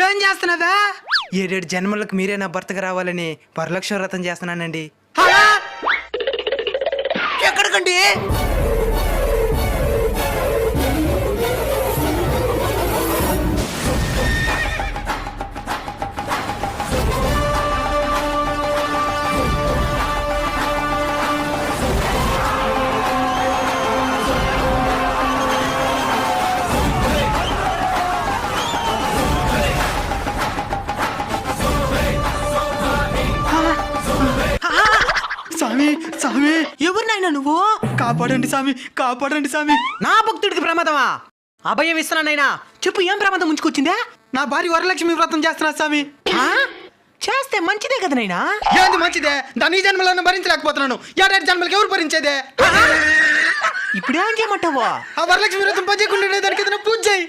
ఏం చేస్తున్నావా? 7 జన్మలకు మీరే నా భర్తగా రావాలని వరలక్ష్మి వ్రతం చేస్తున్నానండి. ఎక్కడికండి? స్వామి స్వామి, ఎవరు నాయనా నువ్వు? కాపాడండి స్వామి, కాపాడండి స్వామి. నా భక్తుడికి ప్రమాదమా? అభయం ఇస్తున్నానైనా, చెప్పు ఏం ప్రమాదం ముంచుకొచ్చిందా? నా భార్య వరలక్ష్మి వ్రతం చేస్తున్నా స్వామి. చేస్తే మంచిదే కదా నైనా. ఏంది మంచిదే? దాని ఈ జన్మలను భరించలేకపోతున్నాను. 7 జన్మలకి ఎవరు భరించేదే? ఇప్పుడు ఏం చేయమంటావా? ఆ వరలక్ష్మి వ్రతం పని చేయకుండా దానికి ఏదైనా పూజ చేయి.